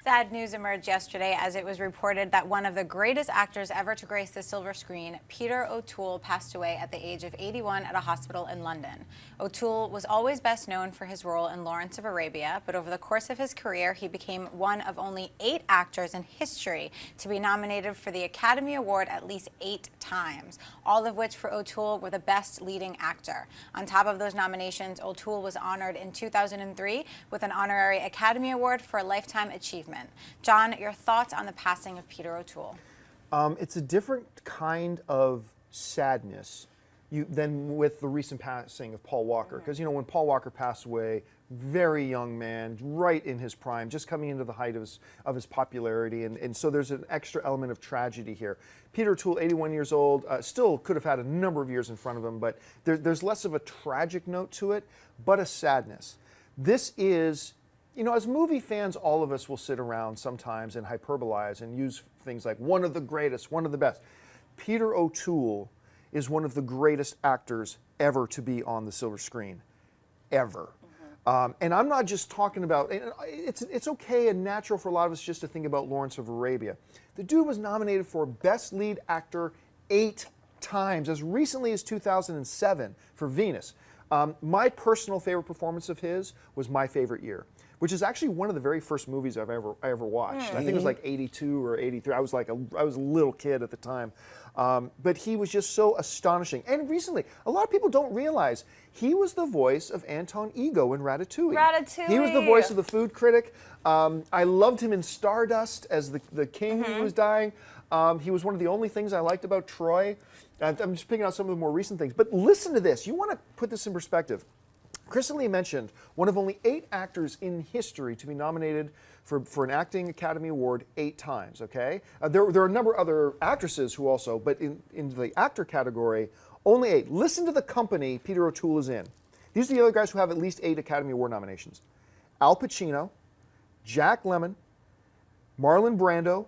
Sad news emerged yesterday as it was reported that one of the greatest actors ever to grace the silver screen, Peter O'Toole, passed away at the age of 81 at a hospital in London. O'Toole was always best known for his role in Lawrence of Arabia, but over the course of his career, he became one of only 8 actors in history to be nominated for the Academy Award at least 8 times, all of which for O'Toole were the Best Leading Actor. On top of those nominations, O'Toole was honored in 2003 with an honorary Academy Award for a Lifetime Achievement. John, your thoughts on the passing of Peter O'Toole? It's a different kind of sadness than with the recent passing of Paul Walker. Because, when Paul Walker passed away, very young man, right in his prime, just coming into the height of his popularity. And so there's an extra element of tragedy here. Peter O'Toole, 81 years old, still could have had a number of years in front of him, but there's less of a tragic note to it, but a sadness. This is... as movie fans, all of us will sit around sometimes and hyperbolize and use things like one of the greatest, one of the best. Peter O'Toole is one of the greatest actors ever to be on the silver screen, ever. And I'm not just talking about, it's okay and natural for a lot of us just to think about Lawrence of Arabia. The dude was nominated for Best Lead Actor 8 times, as recently as 2007 for Venus. My personal favorite performance of his was My Favorite Year, which is actually one of the very first movies I ever watched. I think it was like 82 or 83. I was a little kid at the time. But he was just so astonishing. And recently, a lot of people don't realize he was the voice of Anton Ego in Ratatouille. He was the voice of the food critic. I loved him in Stardust as the king who was dying. He was one of the only things I liked about Troy. I'm just picking out some of the more recent things. But listen to this. You want to put this in perspective. Kristen Lee mentioned one of only 8 actors in history to be nominated for an Acting Academy Award 8 times, okay? There are a number of other actresses who also, but in the actor category, only 8. Listen to the company Peter O'Toole is in. These are the other guys who have at least 8 Academy Award nominations. Al Pacino, Jack Lemmon, Marlon Brando,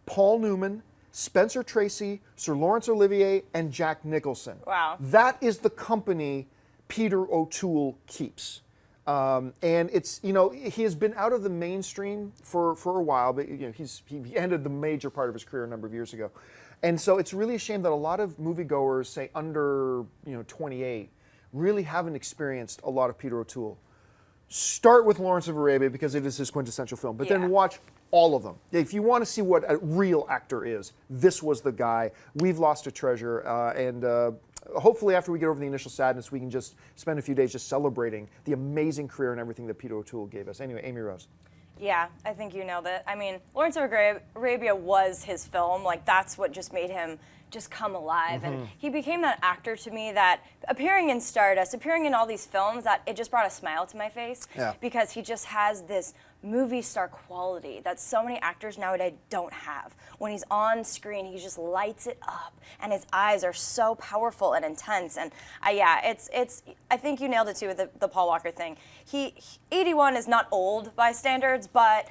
Paul Newman, Spencer Tracy, Sir Laurence Olivier, and Jack Nicholson. Wow. That is the company Peter O'Toole keeps. And it's, he has been out of the mainstream for a while, but he ended the major part of his career a number of years ago. And so it's really a shame that a lot of moviegoers, say under 28, really haven't experienced a lot of Peter O'Toole. Start with Lawrence of Arabia because it is his quintessential film, but then watch all of them. If you want to see what a real actor is, this was the guy. We've lost a treasure, and hopefully after we get over the initial sadness, we can just spend a few days just celebrating the amazing career and everything that Peter O'Toole gave us. Anyway, Amy Rose. Yeah, I think you nailed it. I mean, Lawrence of Arabia was his film. Like, that's what just made him just come alive. And he became that actor to me that, appearing in Stardust, appearing in all these films, that it just brought a smile to my face. Because he just has this movie star quality that so many actors nowadays don't have. When he's on screen, he just lights it up, and his eyes are so powerful and intense. And I think you nailed it too with the Paul Walker thing. 81 is not old by standards, but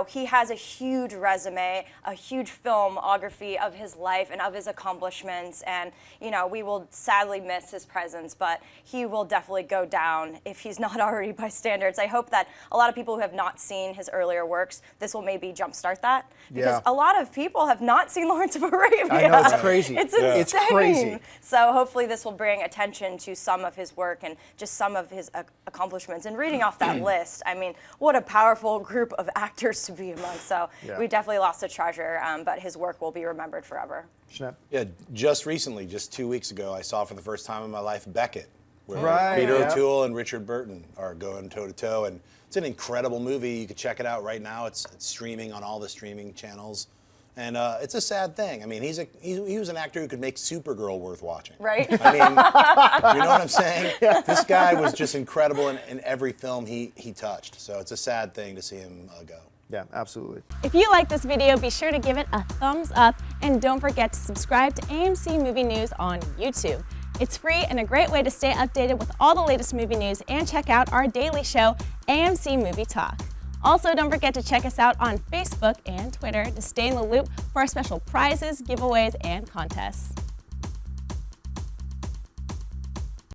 he has a huge resume, a huge filmography of his life and of his accomplishments, and we will sadly miss his presence, but he will definitely go down if he's not already by standards. I hope that a lot of people who have not seen his earlier works, this will maybe jumpstart that, because a lot of people have not seen Lawrence of Arabia. I know, it's crazy. It's insane. It's crazy. So hopefully this will bring attention to some of his work and just some of his accomplishments. And reading off that list, I mean, what a powerful group of actors to be among. So we definitely lost a treasure, but his work will be remembered forever. Yeah, just recently, just 2 weeks ago, I saw for the first time in my life Beckett, where Peter O'Toole and Richard Burton are going toe-to-toe, and it's an incredible movie. You can check it out right now. It's streaming on all the streaming channels. And it's a sad thing. I mean, he was an actor who could make Supergirl worth watching. Right. I mean, you know what I'm saying? This guy was just incredible in every film he touched. So it's a sad thing to see him go. Yeah, absolutely. If you like this video, be sure to give it a thumbs up, and don't forget to subscribe to AMC Movie News on YouTube. It's free and a great way to stay updated with all the latest movie news, and check out our daily show, AMC Movie Talk. Also, don't forget to check us out on Facebook and Twitter to stay in the loop for our special prizes, giveaways, and contests.